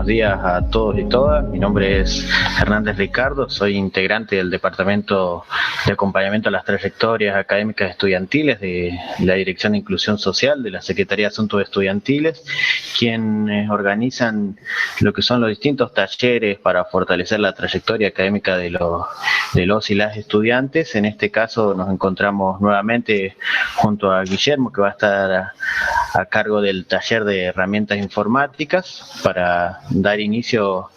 buenos días a todos y todas. Mi nombre es Hernández Ricardo, soy integrante del Departamento de Acompañamiento a las Trayectorias Académicas Estudiantiles de la Dirección de Inclusión Social de la Secretaría de Asuntos Estudiantiles, quienes organizan lo que son los distintos talleres para fortalecer la trayectoria académica de los y las estudiantes. En este caso nos encontramos nuevamente junto a Guillermo, que va a estar a cargo del taller de herramientas informáticas para dar inicio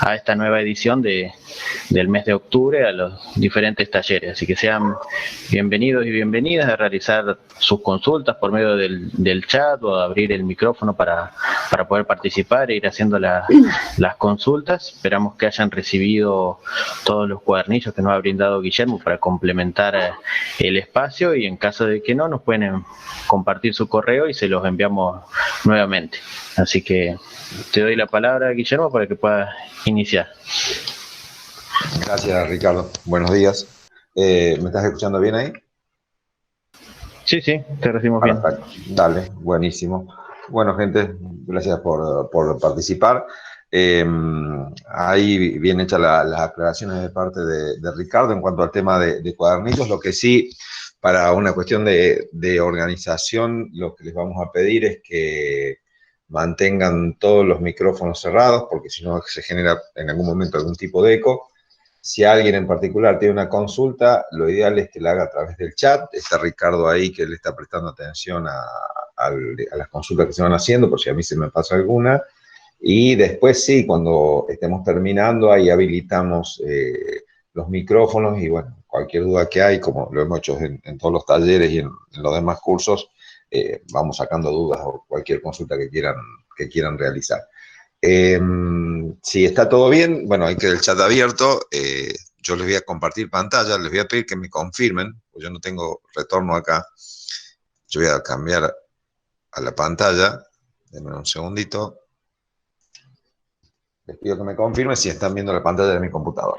a esta nueva edición del mes de octubre a los diferentes talleres. Así que sean bienvenidos y bienvenidas a realizar sus consultas por medio del chat o abrir el micrófono para poder participar e ir haciendo las consultas. Esperamos que hayan recibido todos los cuadernillos que nos ha brindado Guillermo para complementar el espacio, y en caso de que no, nos pueden compartir su correo y se los enviamos nuevamente. Así que te doy la palabra, Guillermo, para que puedas iniciar. Gracias, Ricardo. Buenos días. ¿Me estás escuchando bien ahí? Sí, te recibimos bien. Dale, buenísimo. Bueno, gente, gracias por participar. Ahí bien hechas las aclaraciones de parte de Ricardo en cuanto al tema de cuadernillos. Lo que sí, para una cuestión de organización, lo que les vamos a pedir es que mantengan todos los micrófonos cerrados, porque si no se genera en algún momento algún tipo de eco. Si alguien en particular tiene una consulta, lo ideal es que la haga a través del chat. Está Ricardo ahí, que le está prestando atención a las consultas que se van haciendo, por si a mí se me pasa alguna. Y después sí, cuando estemos terminando, ahí habilitamos los micrófonos y bueno, cualquier duda que hay, como lo hemos hecho en todos los talleres y en los demás cursos, vamos sacando dudas o cualquier consulta que quieran realizar. Si está todo bien, bueno, hay que el chat abierto. Yo les voy a compartir pantalla, les voy a pedir que me confirmen, pues yo no tengo retorno acá. Yo voy a cambiar a la pantalla. Denme un segundito. Les pido que me confirmen si están viendo la pantalla de mi computador.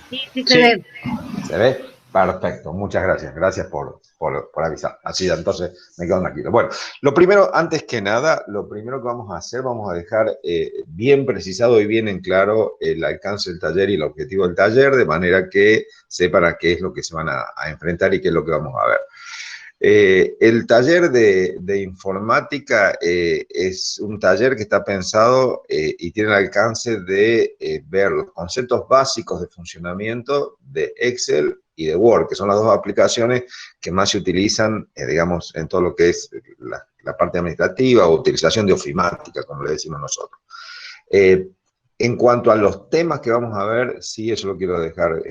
Sí, se ve. ¿Se ve? Perfecto, muchas gracias. Gracias por avisar. Así entonces me quedo tranquilo. Bueno, lo primero, antes que nada, lo primero que vamos a hacer, vamos a dejar bien precisado y bien en claro el alcance del taller y el objetivo del taller, de manera que sepan a qué es lo que se van a enfrentar y qué es lo que vamos a ver. El taller de informática es un taller que está pensado y tiene el alcance de ver los conceptos básicos de funcionamiento de Excel y de Word, que son las dos aplicaciones que más se utilizan, digamos, en todo lo que es la parte administrativa o utilización de ofimática, como le decimos nosotros. En cuanto a los temas que vamos a ver, sí, eso lo quiero dejar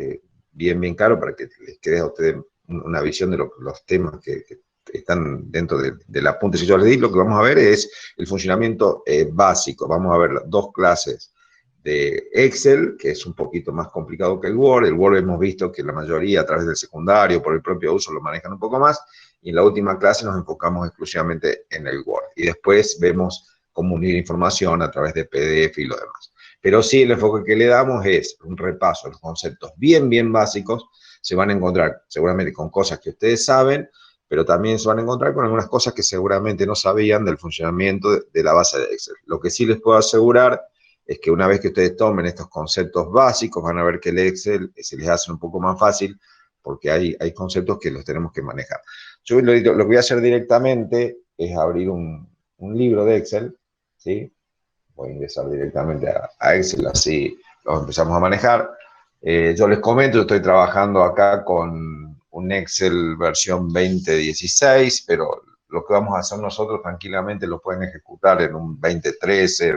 bien claro para que les quede a ustedes una visión de los temas que están dentro del apunte. Si yo les digo, lo que vamos a ver es el funcionamiento básico. Vamos a ver dos clases de Excel, que es un poquito más complicado que el Word. El Word hemos visto que la mayoría a través del secundario, por el propio uso, lo manejan un poco más. Y en la última clase nos enfocamos exclusivamente en el Word. Y después vemos cómo unir información a través de PDF y lo demás. Pero sí, el enfoque que le damos es un repaso de los conceptos bien básicos. Se van a encontrar seguramente con cosas que ustedes saben, pero también se van a encontrar con algunas cosas que seguramente no sabían del funcionamiento de la base de Excel. Lo que sí les puedo asegurar es que una vez que ustedes tomen estos conceptos básicos, van a ver que el Excel se les hace un poco más fácil, porque hay conceptos que los tenemos que manejar. Yo lo que voy a hacer directamente es abrir un libro de Excel, ¿sí? Voy a ingresar directamente a Excel, así lo empezamos a manejar. Yo les comento, yo estoy trabajando acá con un Excel versión 2016, pero lo que vamos a hacer nosotros tranquilamente lo pueden ejecutar en un 2013,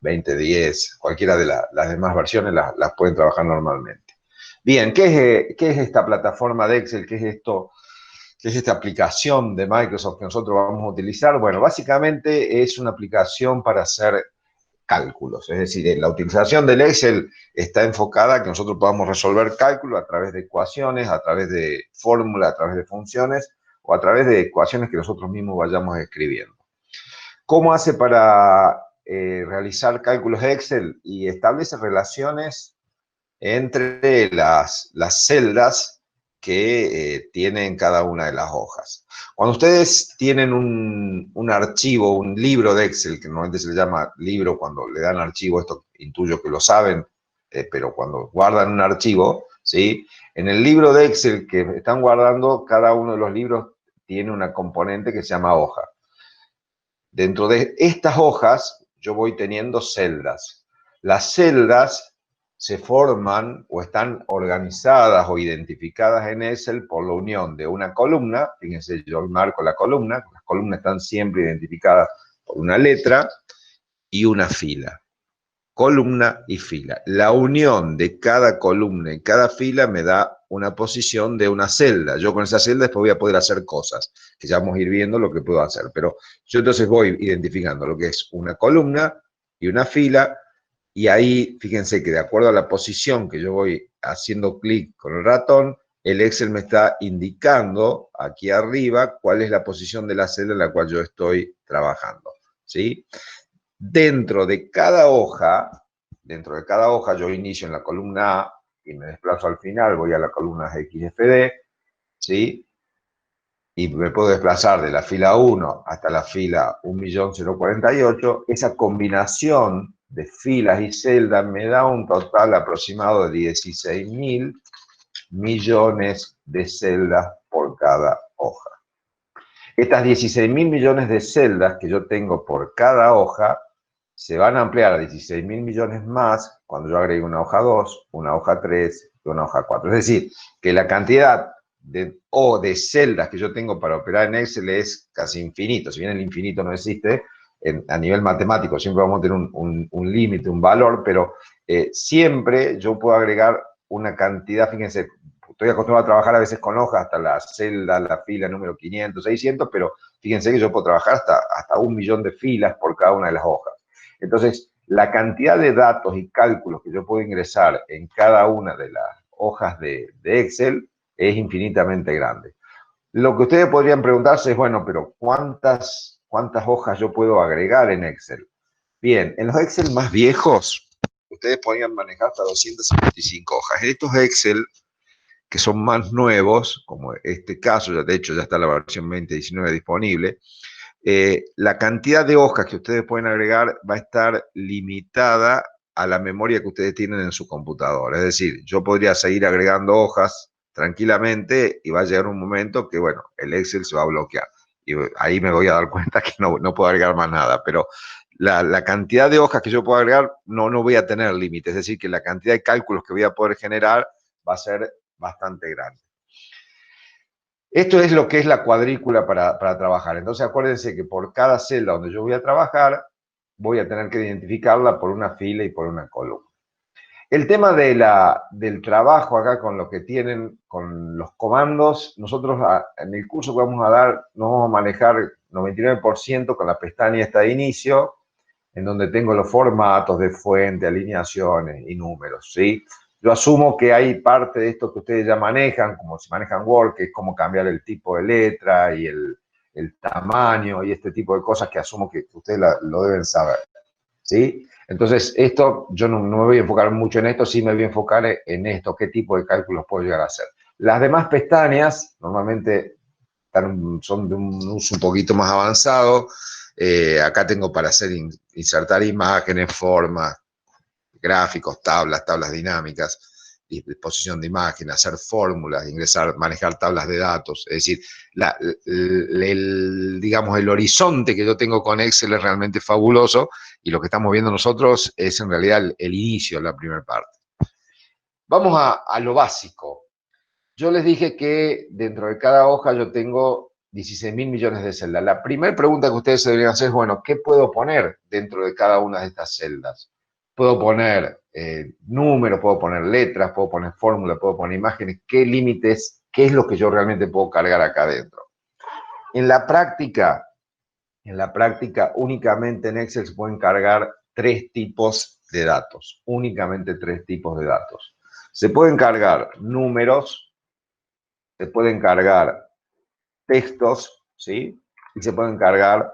2010, cualquiera de las demás versiones las pueden trabajar normalmente. Bien, ¿qué es esta plataforma de Excel? ¿Qué es esto? ¿Qué es esta aplicación de Microsoft que nosotros vamos a utilizar? Bueno, básicamente es una aplicación para hacer cálculos, es decir, la utilización del Excel está enfocada a que nosotros podamos resolver cálculos a través de ecuaciones, a través de fórmulas, a través de funciones o a través de ecuaciones que nosotros mismos vayamos escribiendo. ¿Cómo hace para realizar cálculos Excel? Y establece relaciones entre las celdas que tienen cada una de las hojas. Cuando ustedes tienen un archivo, un libro de Excel, que normalmente se le llama libro cuando le dan archivo, esto intuyo que lo saben, pero cuando guardan un archivo, ¿sí? En el libro de Excel que están guardando, cada uno de los libros tiene una componente que se llama hoja. Dentro de estas hojas yo voy teniendo celdas. Las celdas se forman o están organizadas o identificadas en Excel por la unión de una columna. Fíjense, yo marco la columna. Las columnas están siempre identificadas por una letra y una fila. Columna y fila. La unión de cada columna y cada fila me da una posición de una celda. Yo con esa celda después voy a poder hacer cosas, que ya vamos a ir viendo lo que puedo hacer. Pero yo entonces voy identificando lo que es una columna y una fila, y ahí fíjense que de acuerdo a la posición que yo voy haciendo clic con el ratón, el Excel me está indicando aquí arriba cuál es la posición de la celda en la cual yo estoy trabajando, ¿sí? Dentro de cada hoja yo inicio en la columna A y me desplazo al final, voy a la columna XFD, ¿sí? Y me puedo desplazar de la fila 1 hasta la fila 1.048.000. Esa combinación de filas y celdas me da un total aproximado de 16.000 millones de celdas por cada hoja. Estas 16.000 millones de celdas que yo tengo por cada hoja se van a ampliar a 16.000 millones más cuando yo agregue una hoja 2, una hoja 3 y una hoja 4. Es decir, que la cantidad de celdas que yo tengo para operar en Excel es casi infinito. Si bien el infinito no existe, a nivel matemático siempre vamos a tener un límite, un valor, pero siempre yo puedo agregar una cantidad. Fíjense, estoy acostumbrado a trabajar a veces con hojas hasta la celda, la fila número 500, 600, pero fíjense que yo puedo trabajar hasta 1.000.000 de filas por cada una de las hojas. Entonces, la cantidad de datos y cálculos que yo puedo ingresar en cada una de las hojas de Excel es infinitamente grande. Lo que ustedes podrían preguntarse es, bueno, pero ¿cuántas hojas yo puedo agregar en Excel? Bien, en los Excel más viejos, ustedes podrían manejar hasta 255 hojas. En estos Excel que son más nuevos, como este caso, de hecho ya está la versión 2019 disponible, la cantidad de hojas que ustedes pueden agregar va a estar limitada a la memoria que ustedes tienen en su computadora. Es decir, yo podría seguir agregando hojas tranquilamente y va a llegar un momento que, bueno, el Excel se va a bloquear. Y ahí me voy a dar cuenta que no puedo agregar más nada, pero la cantidad de hojas que yo puedo agregar no voy a tener límite. Es decir, que la cantidad de cálculos que voy a poder generar va a ser bastante grande. Esto es lo que es la cuadrícula para trabajar. Entonces, acuérdense que por cada celda donde yo voy a trabajar, voy a tener que identificarla por una fila y por una columna. El tema del trabajo acá con lo que tienen, con los comandos, nosotros en el curso que vamos a dar, nos vamos a manejar 99% con la pestaña esta de inicio, en donde tengo los formatos de fuente, alineaciones y números, ¿sí? Yo asumo que hay parte de esto que ustedes ya manejan, como si manejan Word, que es cómo cambiar el tipo de letra y el tamaño y este tipo de cosas que asumo que ustedes lo deben saber, ¿sí? Entonces, esto, yo no me voy a enfocar mucho en esto, sí me voy a enfocar en esto, qué tipo de cálculos puedo llegar a hacer. Las demás pestañas, normalmente son de un uso un poquito más avanzado. Acá tengo para insertar imágenes, formas, gráficos, tablas dinámicas, disposición de imágenes, hacer fórmulas, ingresar, manejar tablas de datos. Es decir, digamos, el horizonte que yo tengo con Excel es realmente fabuloso y lo que estamos viendo nosotros es en realidad el inicio, la primera parte. Vamos a lo básico. Yo les dije que dentro de cada hoja yo tengo 16.000 millones de celdas. La primera pregunta que ustedes se deberían hacer es, bueno, ¿qué puedo poner dentro de cada una de estas celdas? Puedo poner números, puedo poner letras, puedo poner fórmulas, puedo poner imágenes. ¿Qué límites, qué es lo que yo realmente puedo cargar acá adentro? En la práctica, únicamente en Excel se pueden cargar 3 tipos de datos. Únicamente 3 tipos de datos. Se pueden cargar números, se pueden cargar textos, ¿sí? Y se pueden cargar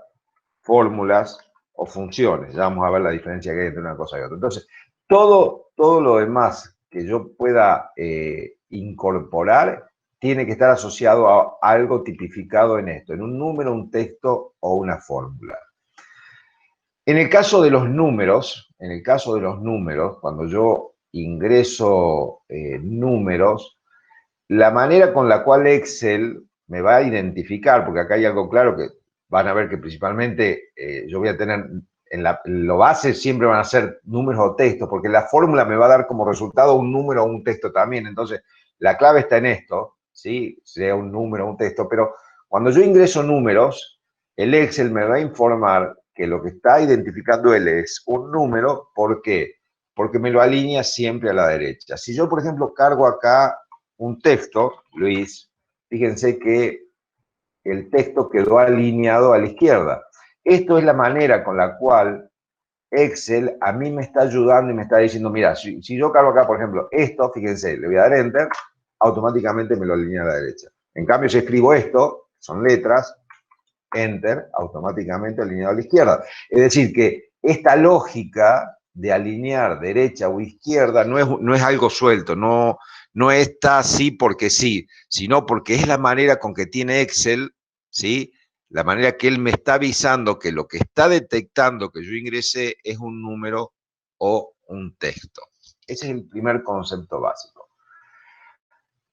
fórmulas o funciones. Ya vamos a ver la diferencia que hay entre una cosa y otra. Entonces, todo lo demás que yo pueda incorporar tiene que estar asociado a algo tipificado en esto, en un número, un texto o una fórmula. En el caso de los números, cuando yo ingreso números, la manera con la cual Excel me va a identificar, porque acá hay algo claro que van a ver que principalmente yo voy a tener, lo base siempre van a ser números o textos, porque la fórmula me va a dar como resultado un número o un texto también. Entonces, la clave está en esto, ¿sí? Sea un número o un texto, pero cuando yo ingreso números, el Excel me va a informar que lo que está identificando él es un número. ¿Por qué? Porque me lo alinea siempre a la derecha. Si yo, por ejemplo, cargo acá un texto, Luis, fíjense que el texto quedó alineado a la izquierda. Esto es la manera con la cual Excel a mí me está ayudando y me está diciendo, mira, si yo cargo acá, por ejemplo, esto, fíjense, le voy a dar Enter, automáticamente me lo alinea a la derecha. En cambio, si escribo esto, son letras, Enter, automáticamente alineado a la izquierda. Es decir, que esta lógica de alinear derecha o izquierda no es algo suelto, no está así porque sí, sino porque es la manera con que tiene Excel, ¿sí? La manera que él me está avisando que lo que está detectando que yo ingresé es un número o un texto. Ese es el primer concepto básico.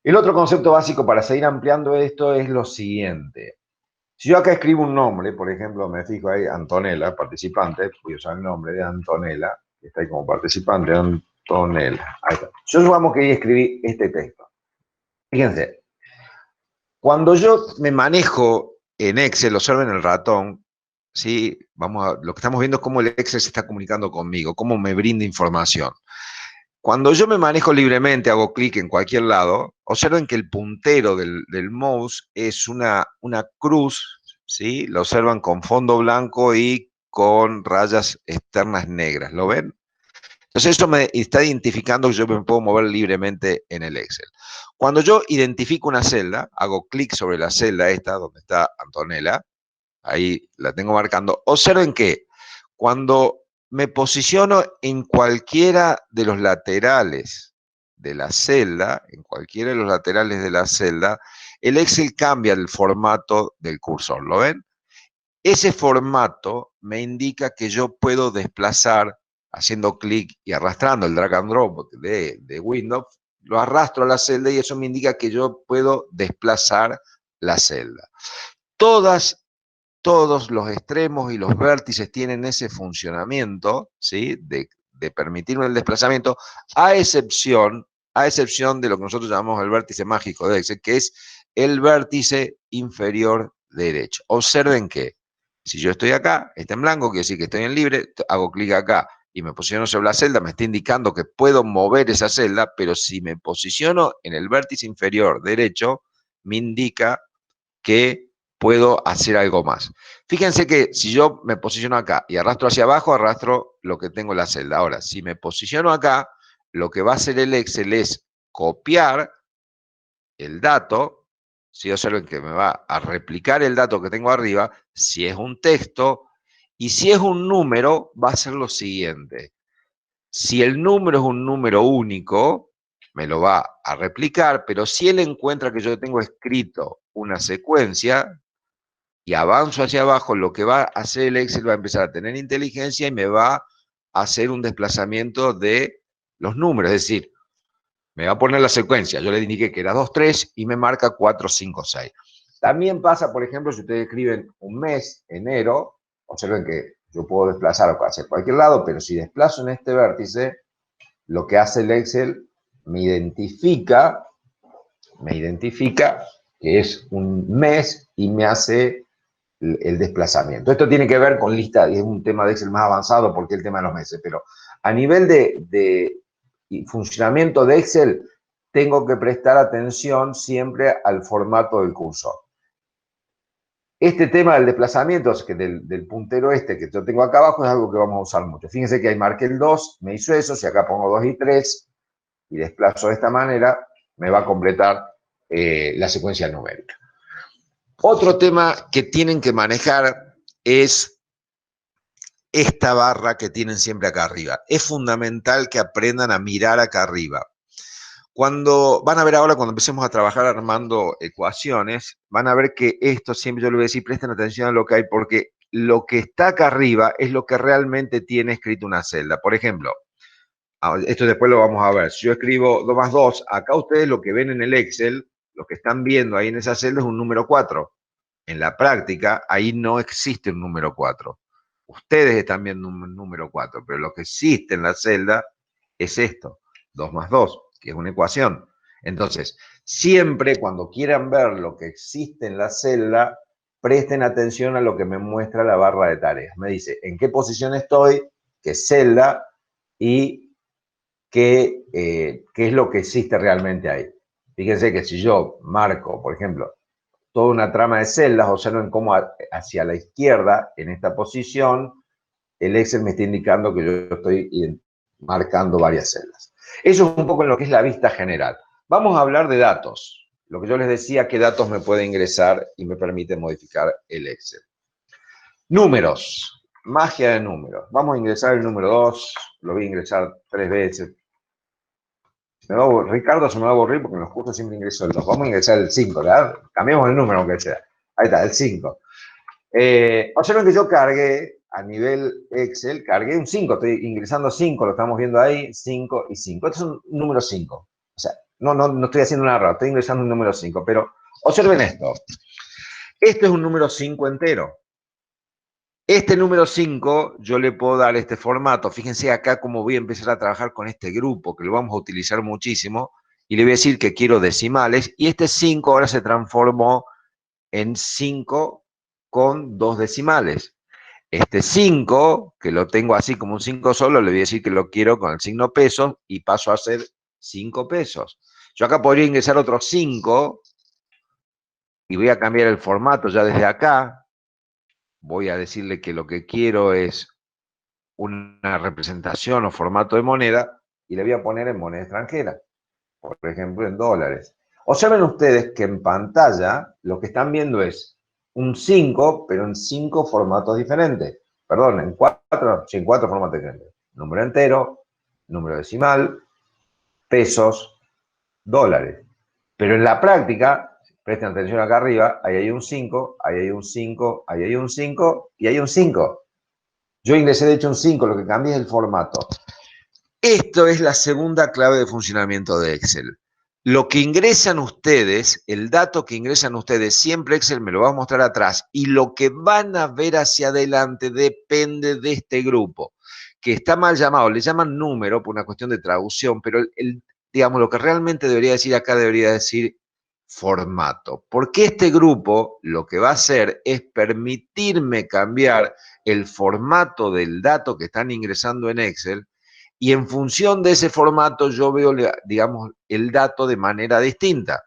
El otro concepto básico para seguir ampliando esto es lo siguiente. Si yo acá escribo un nombre, por ejemplo, me fijo ahí, Antonella, participante, voy a usar el nombre de Antonella, que está ahí como participante, Antonella. Ahí está. Yo supongamos que ahí escribí este texto. Fíjense, cuando yo me manejo en Excel, observen el ratón, ¿sí? Lo que estamos viendo es cómo el Excel se está comunicando conmigo, cómo me brinda información. Cuando yo me manejo libremente, hago clic en cualquier lado, observen que el puntero del mouse es una cruz, ¿sí? Lo observan con fondo blanco y con rayas externas negras, ¿lo ven? Entonces eso me está identificando que yo me puedo mover libremente en el Excel. Cuando yo identifico una celda, hago clic sobre la celda esta, donde está Antonella, ahí la tengo marcando, observen que cuando me posiciono en cualquiera de los laterales de la celda, el Excel cambia el formato del cursor, ¿lo ven? Ese formato me indica que yo puedo desplazar, haciendo clic y arrastrando el drag and drop de Windows, lo arrastro a la celda y eso me indica que yo puedo desplazar la celda. Todos los extremos y los vértices tienen ese funcionamiento, ¿sí? de permitirme el desplazamiento, a excepción de lo que nosotros llamamos el vértice mágico de Excel, que es el vértice inferior derecho. Observen que si yo estoy acá, está en blanco, quiere decir que estoy en libre, hago clic acá y me posiciono sobre la celda, me está indicando que puedo mover esa celda, pero si me posiciono en el vértice inferior derecho, me indica que puedo hacer algo más. Fíjense que si yo me posiciono acá y arrastro hacia abajo, arrastro lo que tengo en la celda. Ahora, si me posiciono acá, lo que va a hacer el Excel es copiar el dato, si observen que me va a replicar el dato que tengo arriba, si es un texto, y si es un número, va a ser lo siguiente. Si el número es un número único, me lo va a replicar, pero si él encuentra que yo tengo escrito una secuencia y avanzo hacia abajo, lo que va a hacer el Excel va a empezar a tener inteligencia y me va a hacer un desplazamiento de los números, es decir, me va a poner la secuencia, yo le indiqué que era 2, 3 y me marca 4, 5, 6. También pasa, por ejemplo, si ustedes escriben un mes, enero, observen que yo puedo desplazar hacia cualquier lado, pero si desplazo en este vértice, lo que hace el Excel me identifica que es un mes y me hace el desplazamiento. Esto tiene que ver con lista, es un tema de Excel más avanzado porque el tema de los meses, pero a nivel de funcionamiento de Excel, tengo que prestar atención siempre al formato del cursor. Este tema del desplazamiento, que del puntero que yo tengo acá abajo, es algo que vamos a usar mucho. Fíjense que ahí marqué el 2, me hizo eso, si acá pongo 2 y 3 y desplazo de esta manera, me va a completar la secuencia numérica. Otro tema que tienen que manejar es esta barra que tienen siempre acá arriba. Es fundamental que aprendan a mirar acá arriba. Cuando van a ver ahora, cuando empecemos a trabajar armando ecuaciones, van a ver que esto siempre yo les voy a decir, presten atención a lo que hay, porque lo que está acá arriba es lo que realmente tiene escrito una celda. Por ejemplo, esto después lo vamos a ver. Si yo escribo 2 más 2, acá ustedes lo que ven en el Excel, lo que están viendo ahí en esa celda es un número 4. En la práctica, ahí no existe un número 4. Ustedes están viendo un número 4, pero lo que existe en la celda es esto, 2 más 2, que es una ecuación. Entonces, siempre cuando quieran ver lo que existe en la celda, presten atención a lo que me muestra la barra de tareas. Me dice en qué posición estoy, qué celda y qué es lo que existe realmente ahí. Fíjense que si yo marco, por ejemplo, toda una trama de celdas, observen cómo hacia la izquierda, en esta posición, el Excel me está indicando que yo estoy marcando varias celdas. Eso es un poco en lo que es la vista general. Vamos a hablar de datos. Lo que yo les decía, qué datos me puede ingresar y me permite modificar el Excel. Números. Magia de números. Vamos a ingresar el número 2. Lo voy a ingresar 3 veces. Ricardo se me va a aburrir porque en los cursos siempre ingreso el 2. Vamos a ingresar el 5, ¿verdad? Cambiemos el número aunque sea. Ahí está, el 5. Observen que yo cargué a nivel Excel, cargué un 5, estoy ingresando 5, lo estamos viendo ahí, 5 y 5. Este es un número 5. O sea, no estoy haciendo nada raro, estoy ingresando un número 5, pero observen esto. Este es un número 5 entero. Este número 5, yo le puedo dar este formato. Fíjense acá cómo voy a empezar a trabajar con este grupo, que lo vamos a utilizar muchísimo, y le voy a decir que quiero decimales, y este 5 ahora se transformó en 5 con 2 decimales. Este 5, que lo tengo así como un 5 solo, le voy a decir que lo quiero con el signo pesos, y paso a ser 5 pesos. Yo acá podría ingresar otros 5, y voy a cambiar el formato ya desde acá. Voy a decirle que lo que quiero es una representación o formato de moneda y le voy a poner en moneda extranjera, por ejemplo en dólares. Observen ustedes que en pantalla lo que están viendo es un 5, pero en 5 formatos diferentes. Perdón, en 4 formatos diferentes. Número entero, número decimal, pesos, dólares. Pero en la práctica, presten atención acá arriba, ahí hay un 5, ahí hay un 5, ahí hay un 5 y hay un 5. Yo ingresé de hecho un 5, lo que cambié es el formato. Esto es la segunda clave de funcionamiento de Excel. Lo que ingresan ustedes, el dato que ingresan ustedes, siempre Excel me lo va a mostrar atrás, y lo que van a ver hacia adelante depende de este grupo, que está mal llamado, le llaman número por una cuestión de traducción, pero digamos, lo que realmente debería decir acá debería decir formato, porque este grupo lo que va a hacer es permitirme cambiar el formato del dato que están ingresando en Excel, y en función de ese formato yo veo, digamos, el dato de manera distinta.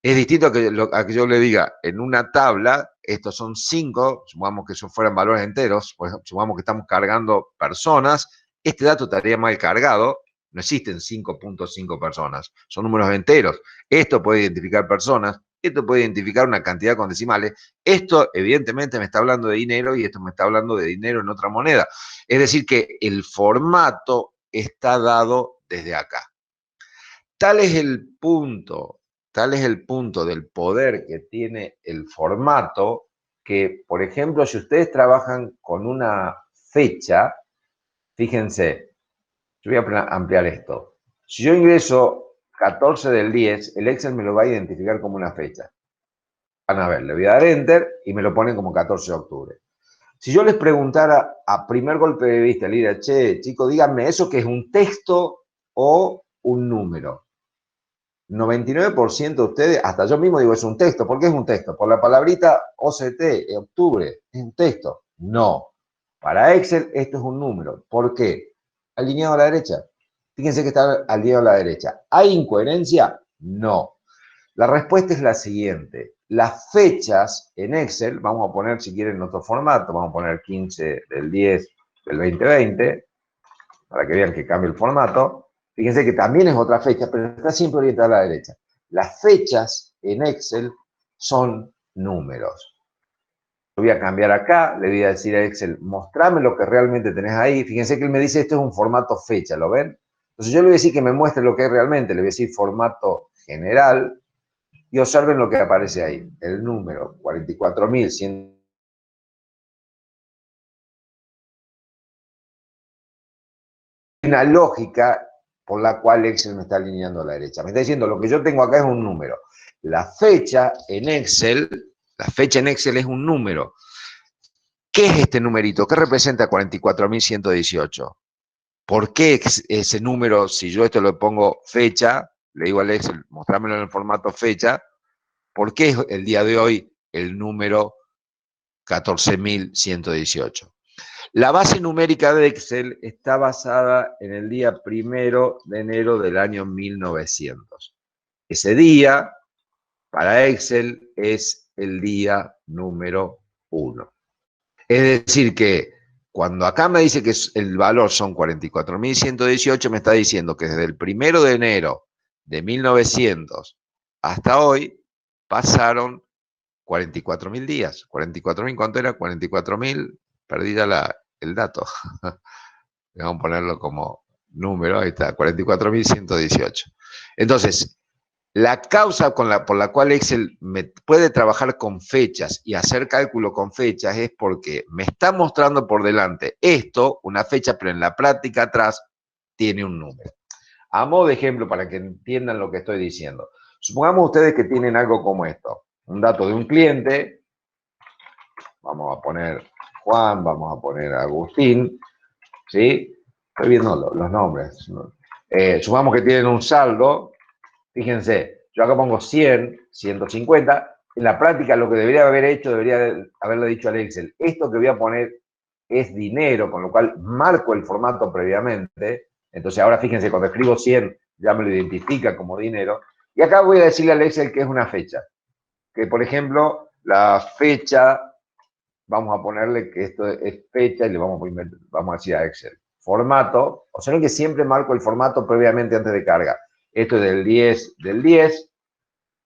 Es distinto a que yo le diga en una tabla, estos son 5, supongamos que eso fueran valores enteros, pues, supongamos que estamos cargando personas, este dato estaría mal cargado, no existen 5.5 personas, son números enteros. Esto puede identificar personas, esto puede identificar una cantidad con decimales, esto evidentemente me está hablando de dinero y esto me está hablando de dinero en otra moneda. Es decir que el formato está dado desde acá. Tal es el punto del poder que tiene el formato, que, por ejemplo, si ustedes trabajan con una fecha, fíjense, yo voy a ampliar esto. Si yo ingreso 14 del 10, el Excel me lo va a identificar como una fecha. Van a ver, le voy a dar Enter y me lo ponen como 14 de octubre. Si yo les preguntara a primer golpe de vista, le diría, che, chicos, díganme, ¿eso que es un texto o un número? 99% de ustedes, hasta yo mismo digo, es un texto. ¿Por qué es un texto? Por la palabrita OCT, octubre, es un texto. No. Para Excel esto es un número. ¿Por qué? Alineado a la derecha. Fíjense que está alineado a la derecha. ¿Hay incoherencia? No. La respuesta es la siguiente. Las fechas en Excel, vamos a poner si quieren en otro formato, vamos a poner 15 del 10 del 2020, para que vean que cambia el formato. Fíjense que también es otra fecha, pero está siempre orientada a la derecha. Las fechas en Excel son números. Lo voy a cambiar acá, le voy a decir a Excel, mostrame lo que realmente tenés ahí. Fíjense que él me dice, esto es un formato fecha, ¿lo ven? Entonces yo le voy a decir que me muestre lo que es realmente, le voy a decir formato general y observen lo que aparece ahí. El número 44.100. Una lógica por la cual Excel me está alineando a la derecha. Me está diciendo, lo que yo tengo acá es un número. La fecha en Excel es un número. ¿Qué es este numerito? ¿Qué representa 44.118? ¿Por qué ese número, si yo esto le pongo fecha, le digo al Excel, mostrámelo en el formato fecha, ¿por qué es el día de hoy el número 14.118? La base numérica de Excel está basada en el día 1 de enero del año 1900. Ese día, para Excel, es el día número 1. Es decir que cuando acá me dice que el valor son 44.118, me está diciendo que desde el 1 de enero de 1900 hasta hoy pasaron 44.000 días. 44.000, ¿cuánto era? 44.000, perdí ya el dato. Vamos a ponerlo como número, ahí está, 44.118. Entonces, la causa por la cual Excel me puede trabajar con fechas y hacer cálculo con fechas es porque me está mostrando por delante esto, una fecha, pero en la práctica atrás tiene un número. A modo de ejemplo, para que entiendan lo que estoy diciendo. Supongamos ustedes que tienen algo como esto, un dato de un cliente, vamos a poner Juan, vamos a poner Agustín, ¿sí? Estoy viendo los nombres. Supongamos que tienen un saldo. Fíjense, yo acá pongo 100, 150. En la práctica lo que debería haber hecho, debería haberle dicho al Excel, esto que voy a poner es dinero, con lo cual marco el formato previamente. Entonces ahora fíjense, cuando escribo 100 ya me lo identifica como dinero. Y acá voy a decirle al Excel que es una fecha. Que por ejemplo, la fecha, vamos a ponerle que esto es fecha y le vamos a decir a Excel. Formato, o sea que siempre marco el formato previamente antes de carga. Esto es del 10 del 10.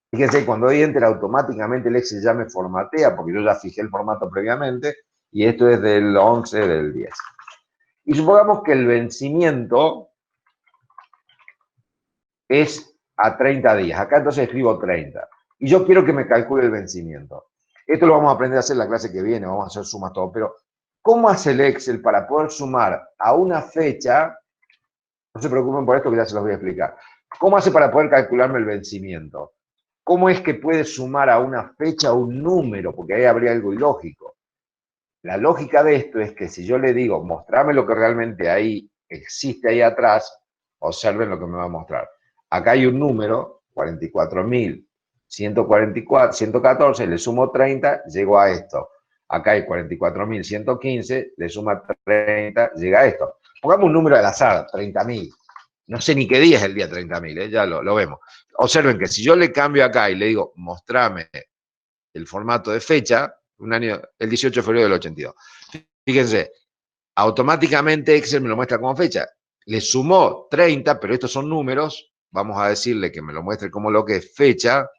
Fíjense, cuando doy Enter automáticamente el Excel ya me formatea porque yo ya fijé el formato previamente y esto es del 11 del 10. Y supongamos que el vencimiento es a 30 días. Acá entonces escribo 30. Y yo quiero que me calcule el vencimiento. Esto lo vamos a aprender a hacer en la clase que viene, vamos a hacer sumas todo, pero ¿cómo hace el Excel para poder sumar a una fecha? No se preocupen por esto que ya se los voy a explicar. ¿Cómo hace para poder calcularme el vencimiento? ¿Cómo es que puede sumar a una fecha un número? Porque ahí habría algo ilógico. La lógica de esto es que si yo le digo, mostrame lo que realmente ahí existe ahí atrás, observen lo que me va a mostrar. Acá hay un número, 44.114, le sumo 30, llego a esto. Acá hay 44.115, le suma 30, llega a esto. Pongamos un número al azar, 30.000. No sé ni qué día es el día 30.000, ya lo vemos. Observen que si yo le cambio acá y le digo, mostrame el formato de fecha, el 18 de febrero del 82. Fíjense, automáticamente Excel me lo muestra como fecha. Le sumó 30, pero estos son números. Vamos a decirle que me lo muestre como lo que es fecha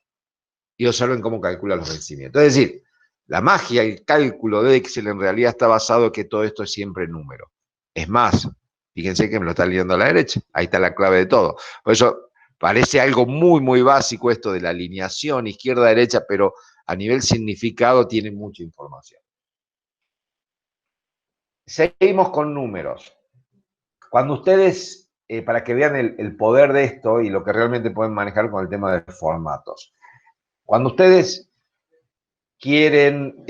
y observen cómo calcula los vencimientos. Es decir, la magia, el cálculo de Excel en realidad está basado en que todo esto es siempre número. Es más, fíjense que me lo está leyendo a la derecha. Ahí está la clave de todo. Por eso parece algo muy, muy básico esto de la alineación izquierda-derecha, pero a nivel significado tiene mucha información. Seguimos con números. Cuando ustedes, para que vean el poder de esto y lo que realmente pueden manejar con el tema de formatos. Cuando ustedes quieren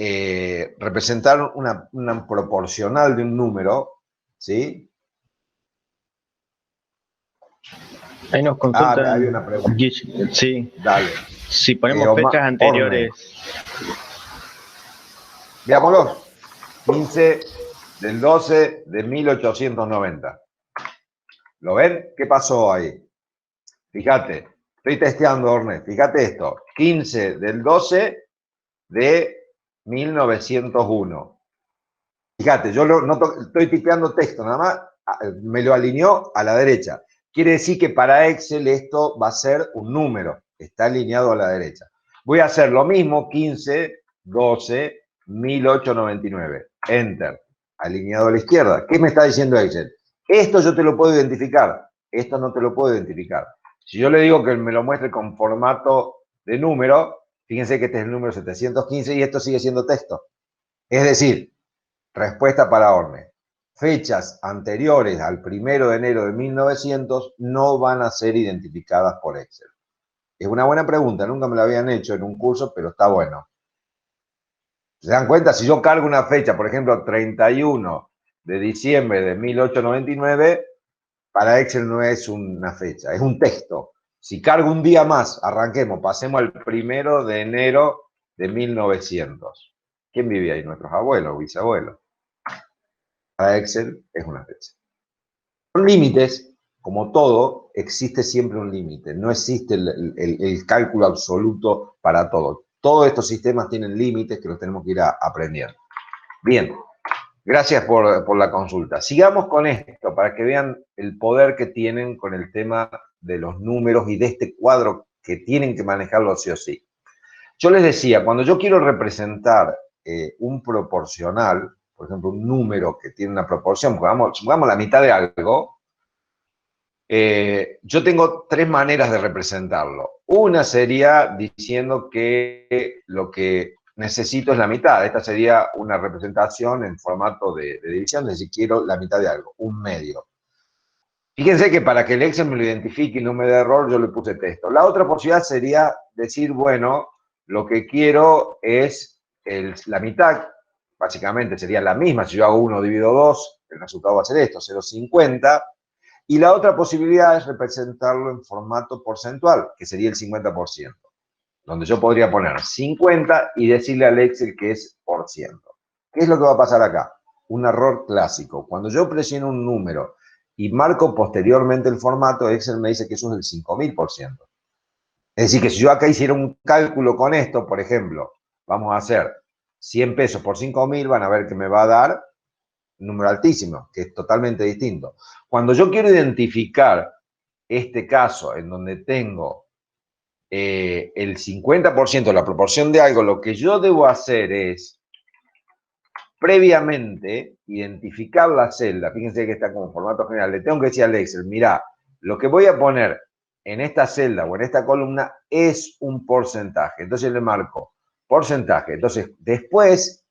representar una proporcional de un número, ¿sí? Ahí nos consultan. Hay una pregunta. Sí. Dale. Si ponemos fechas anteriores. Veámoslo. 15 del 12 de 1890. ¿Lo ven? ¿Qué pasó ahí? Fíjate, estoy testeando, Orne. Fíjate esto. 15 del 12 de 1901. Fíjate, yo estoy tipeando texto, nada más me lo alineó a la derecha. Quiere decir que para Excel esto va a ser un número, está alineado a la derecha. Voy a hacer lo mismo, 15, 12, 1899. Enter, alineado a la izquierda. ¿Qué me está diciendo Excel? Esto yo te lo puedo identificar. esto no te lo puedo identificar. Si yo le digo que me lo muestre con formato de número, fíjense que este es el número 715 y esto sigue siendo texto. Es decir, respuesta para Orne. Fechas anteriores al 1 de enero de 1900 no van a ser identificadas por Excel. Es una buena pregunta, nunca me la habían hecho en un curso, pero está bueno. ¿Se dan cuenta? Si yo cargo una fecha, por ejemplo, 31 de diciembre de 1899, para Excel no es una fecha, es un texto. Si cargo un día más, arranquemos, pasemos al 1 de enero de 1900. ¿Quién vivía ahí? Nuestros abuelos o bisabuelos. Para Excel es una fecha. Con límites, como todo, existe siempre un límite. No existe el cálculo absoluto para todo. Todos estos sistemas tienen límites que los tenemos que ir aprendiendo. Bien, gracias por la consulta. Sigamos con esto para que vean el poder que tienen con el tema de los números y de este cuadro que tienen que manejarlo sí o sí. Yo les decía, cuando yo quiero representar un proporcional, por ejemplo, un número que tiene una proporción, supongamos la mitad de algo, yo tengo tres maneras de representarlo. Una sería diciendo que lo que necesito es la mitad. Esta sería una representación en formato de división, es decir, quiero la mitad de algo, un medio. Fíjense que para que el Excel me lo identifique y no me dé error, yo le puse texto. La otra posibilidad sería decir, bueno, lo que quiero es la mitad, básicamente sería la misma. Si yo hago 1 dividido 2, el resultado va a ser esto, 0,50. Y la otra posibilidad es representarlo en formato porcentual, que sería el 50%, donde yo podría poner 50 y decirle al Excel que es por ciento. ¿Qué es lo que va a pasar acá? Un error clásico. Cuando yo presiono un número y marco posteriormente el formato, Excel me dice que eso es el 5000%. Es decir, que si yo acá hiciera un cálculo con esto, por ejemplo, vamos a hacer 100 pesos por 5000, van a ver que me va a dar un número altísimo, que es totalmente distinto. Cuando yo quiero identificar este caso en donde tengo el 50%, la proporción de algo, lo que yo debo hacer es previamente identificar la celda. Fíjense que está como formato general. Le tengo que decir al Excel, mira, lo que voy a poner en esta celda o en esta columna es un porcentaje. Entonces le marco porcentaje. Entonces, después,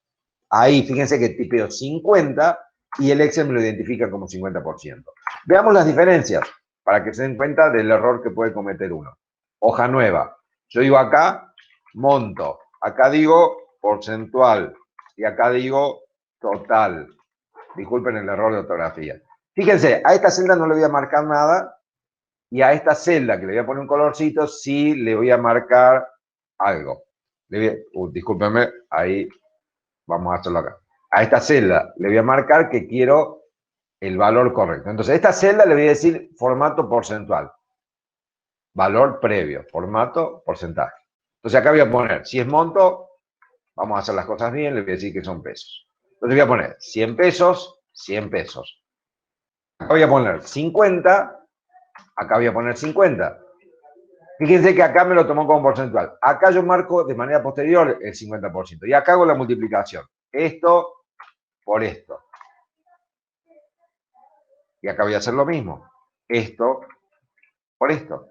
ahí fíjense que tipeo 50 y el Excel me lo identifica como 50%. Veamos las diferencias para que se den cuenta del error que puede cometer uno. Hoja nueva. Yo digo acá monto, acá digo porcentual y acá digo total. Disculpen el error de ortografía. Fíjense, a esta celda no le voy a marcar nada y a esta celda que le voy a poner un colorcito sí le voy a marcar algo. Discúlpenme, ahí vamos a hacerlo acá. A esta celda le voy a marcar que quiero el valor correcto. Entonces, a esta celda le voy a decir formato porcentual. Valor previo, formato, porcentaje. Entonces, acá voy a poner, si es monto, vamos a hacer las cosas bien, le voy a decir que son pesos. Entonces, voy a poner 100 pesos, 100 pesos. Acá voy a poner 50, acá voy a poner 50. Fíjense que acá me lo tomó como porcentual. Acá yo marco de manera posterior el 50%. Y acá hago la multiplicación. Esto por esto. Y acá voy a hacer lo mismo. Esto por esto.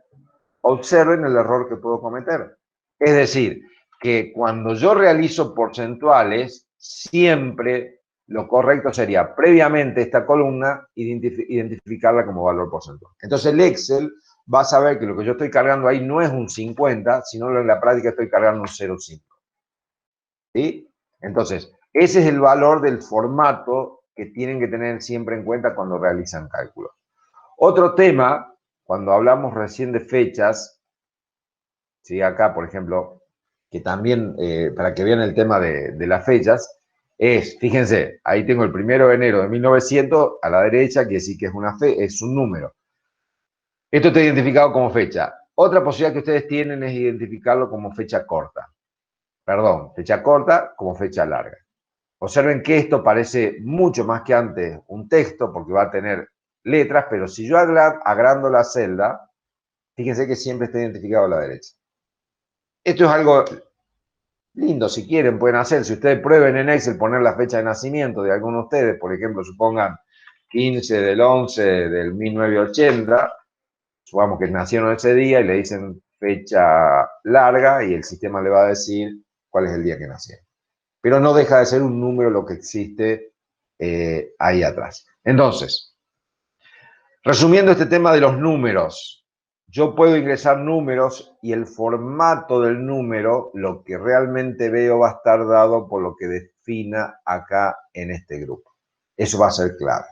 Observen el error que puedo cometer. Es decir, que cuando yo realizo porcentuales, siempre lo correcto sería previamente esta columna identificarla como valor porcentual. Entonces el Excel va a saber que lo que yo estoy cargando ahí no es un 50, sino en la práctica estoy cargando un 0,5. ¿Sí? Entonces, ese es el valor del formato que tienen que tener siempre en cuenta cuando realizan cálculos. Otro tema, cuando hablamos recién de fechas, ¿sí? Acá, por ejemplo, que también, para que vean el tema de las fechas, fíjense, ahí tengo el 1 de enero de 1900, a la derecha, quiere decir que es un número. Esto está identificado como fecha. Otra posibilidad que ustedes tienen es identificarlo como fecha corta. Perdón, fecha corta como fecha larga. Observen que esto parece mucho más que antes un texto, porque va a tener letras, pero si yo agrando la celda, fíjense que siempre está identificado a la derecha. Esto es algo lindo, si quieren pueden hacer. Si ustedes prueben en Excel poner la fecha de nacimiento de alguno de ustedes, por ejemplo, supongan 15 del 11 del 1980, supongamos que nacieron ese día y le dicen fecha larga y el sistema le va a decir cuál es el día que nacieron. Pero no deja de ser un número lo que existe ahí atrás. Entonces, resumiendo este tema de los números, yo puedo ingresar números y el formato del número, lo que realmente veo va a estar dado por lo que defina acá en este grupo. Eso va a ser clave.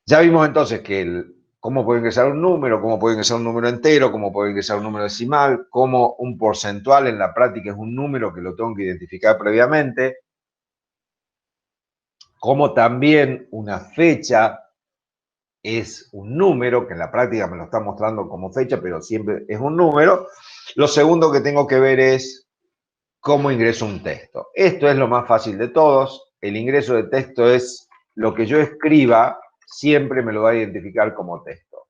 Ya vimos entonces que cómo puedo ingresar un número, cómo puedo ingresar un número entero, cómo puedo ingresar un número decimal, cómo un porcentual en la práctica es un número que lo tengo que identificar previamente, cómo también una fecha es un número, que en la práctica me lo está mostrando como fecha, pero siempre es un número. Lo segundo que tengo que ver es cómo ingreso un texto. Esto es lo más fácil de todos. El ingreso de texto es lo que yo escriba, siempre me lo va a identificar como texto.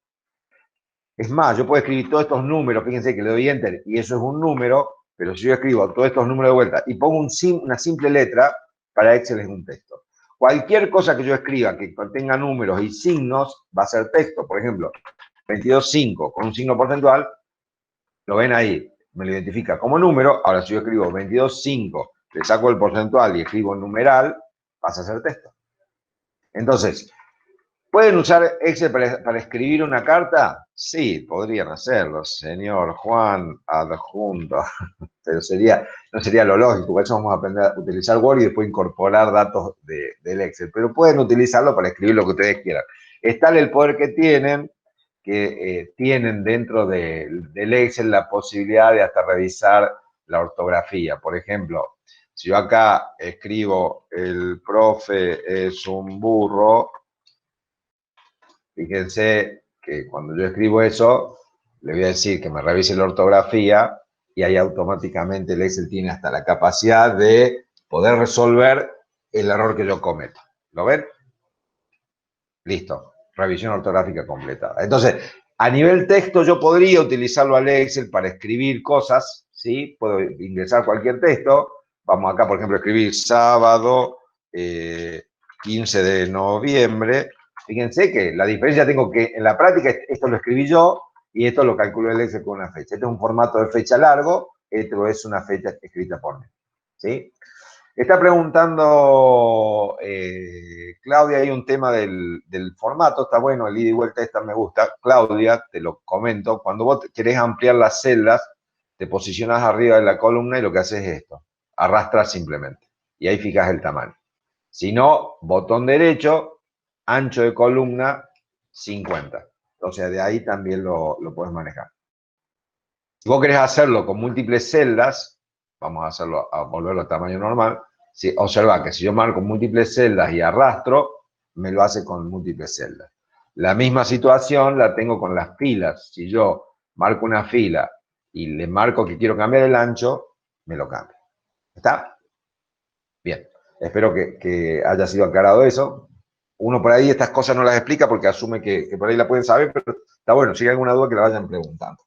Es más, yo puedo escribir todos estos números, fíjense que le doy enter y eso es un número, pero si yo escribo todos estos números de vuelta y pongo una simple letra, para Excel es un texto. Cualquier cosa que yo escriba que contenga números y signos va a ser texto. Por ejemplo, 22,5 con un signo porcentual, lo ven ahí, me lo identifica como número. Ahora, si yo escribo 22,5, le saco el porcentual y escribo numeral, pasa a ser texto. Entonces, ¿pueden usar Excel para escribir una carta? Sí, podrían hacerlo, señor Juan adjunto, pero no sería lo lógico. Por eso vamos a aprender a utilizar Word y después incorporar datos del Excel. Pero pueden utilizarlo para escribir lo que ustedes quieran. Es tal el poder que tienen dentro del Excel la posibilidad de hasta revisar la ortografía. Por ejemplo, si yo acá escribo el profe es un burro, fíjense que cuando yo escribo eso, le voy a decir que me revise la ortografía y ahí automáticamente el Excel tiene hasta la capacidad de poder resolver el error que yo cometo. ¿Lo ven? Listo. Revisión ortográfica completada. Entonces, a nivel texto yo podría utilizarlo al Excel para escribir cosas, ¿sí? Puedo ingresar cualquier texto. Vamos acá, por ejemplo, a escribir sábado 15 de noviembre. Fíjense que la diferencia tengo que, en la práctica, esto lo escribí yo y esto lo calculó el Excel con una fecha. Este es un formato de fecha largo, esto es una fecha escrita por mí, ¿sí? Está preguntando Claudia, hay un tema del formato, está bueno, el ida y vuelta esta me gusta. Claudia, te lo comento, cuando vos querés ampliar las celdas, te posicionás arriba de la columna y lo que haces es esto, arrastras simplemente, y ahí fijas el tamaño. Si no, botón derecho, ancho de columna, 50. O sea, de ahí también lo puedes manejar. Si vos querés hacerlo con múltiples celdas, vamos a hacerlo, a volverlo a tamaño normal. Si, observa que si yo marco múltiples celdas y arrastro, me lo hace con múltiples celdas. La misma situación la tengo con las filas. Si yo marco una fila y le marco que quiero cambiar el ancho, me lo cambia. ¿Está? Bien. Espero que haya sido aclarado eso. Uno por ahí estas cosas no las explica porque asume que por ahí la pueden saber, pero está bueno. Si hay alguna duda, que la vayan preguntando.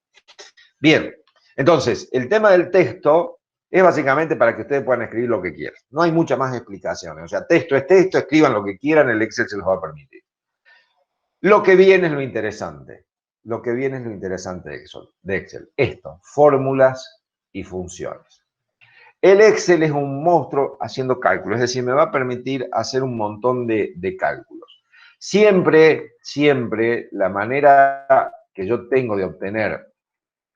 Bien. Entonces, el tema del texto es básicamente para que ustedes puedan escribir lo que quieran. No hay muchas más explicaciones. O sea, texto es texto, escriban lo que quieran, el Excel se los va a permitir. Lo que viene es lo interesante. Lo que viene es lo interesante de Excel. Esto, fórmulas y funciones. El Excel es un monstruo haciendo cálculos, es decir, me va a permitir hacer un montón de cálculos. Siempre la manera que yo tengo de obtener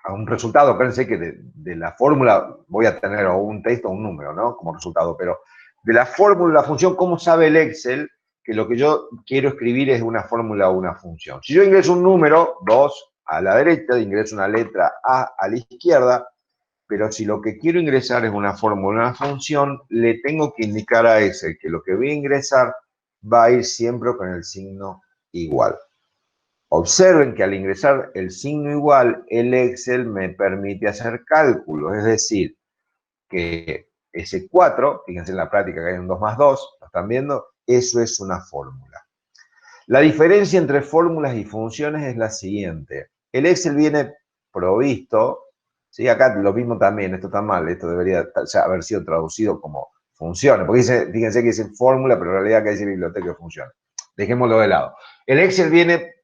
a un resultado, pensé que de la fórmula voy a tener o un texto o un número, ¿no? Como resultado, pero de la fórmula, la función, ¿cómo sabe el Excel que lo que yo quiero escribir es una fórmula o una función? Si yo ingreso un número, 2 a la derecha, ingreso una letra A la izquierda, pero si lo que quiero ingresar es una fórmula o una función, le tengo que indicar a Excel que lo que voy a ingresar va a ir siempre con el signo igual. Observen que al ingresar el signo igual, el Excel me permite hacer cálculos, es decir, que ese 4, fíjense en la práctica que hay un 2 más 2, ¿lo están viendo? Eso es una fórmula. La diferencia entre fórmulas y funciones es la siguiente. El Excel viene provisto, ¿sí? Acá lo mismo también, esto está mal, esto debería haber sido traducido como funciones. Porque fíjense que dice fórmula, pero en realidad acá dice biblioteca de funciones. Dejémoslo de lado. El Excel viene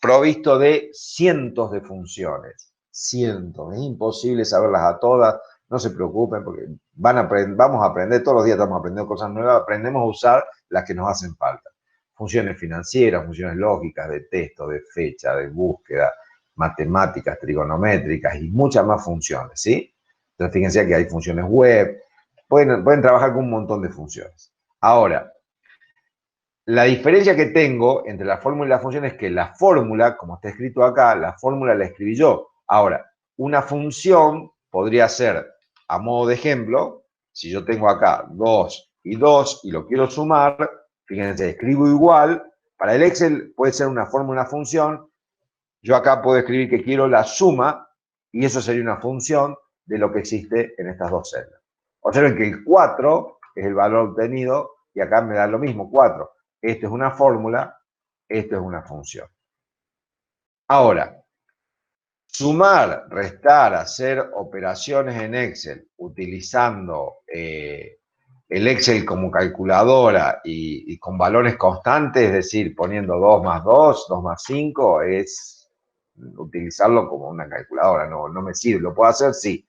provisto de cientos de funciones. Cientos. Es imposible saberlas a todas. No se preocupen porque vamos a aprender, todos los días estamos aprendiendo cosas nuevas, aprendemos a usar las que nos hacen falta. Funciones financieras, funciones lógicas, de texto, de fecha, de búsqueda, matemáticas, trigonométricas y muchas más funciones, ¿sí? Entonces fíjense que hay funciones web, pueden trabajar con un montón de funciones. Ahora, la diferencia que tengo entre la fórmula y la función es que la fórmula, como está escrito acá, la fórmula la escribí yo. Ahora, una función podría ser, a modo de ejemplo, si yo tengo acá 2 y 2 y lo quiero sumar, fíjense, escribo igual. Para el Excel puede ser una fórmula, una función. Yo acá puedo escribir que quiero la suma y eso sería una función de lo que existe en estas dos celdas. Observen que el 4 es el valor obtenido y acá me da lo mismo, 4. Esto es una fórmula, esto es una función. Ahora, sumar, restar, hacer operaciones en Excel utilizando el Excel como calculadora y con valores constantes, es decir, poniendo 2 más 2, 2 más 5, es utilizarlo como una calculadora, no me sirve. ¿Lo puedo hacer? Sí.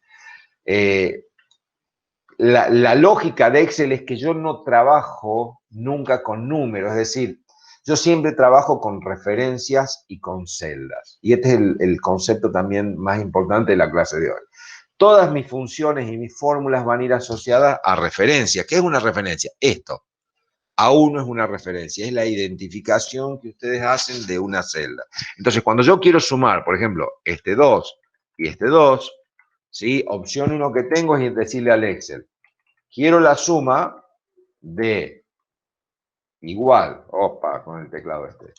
La lógica de Excel es que yo no trabajo nunca con números, es decir, yo siempre trabajo con referencias y con celdas. Y este es el concepto también más importante de la clase de hoy. Todas mis funciones y mis fórmulas van a ir asociadas a referencias. ¿Qué es una referencia? Esto. A1 es una referencia, es la identificación que ustedes hacen de una celda. Entonces, cuando yo quiero sumar, por ejemplo, este 2 y este 2, ¿sí? Opción 1 que tengo es decirle al Excel, quiero la suma de igual, opa, con el teclado este,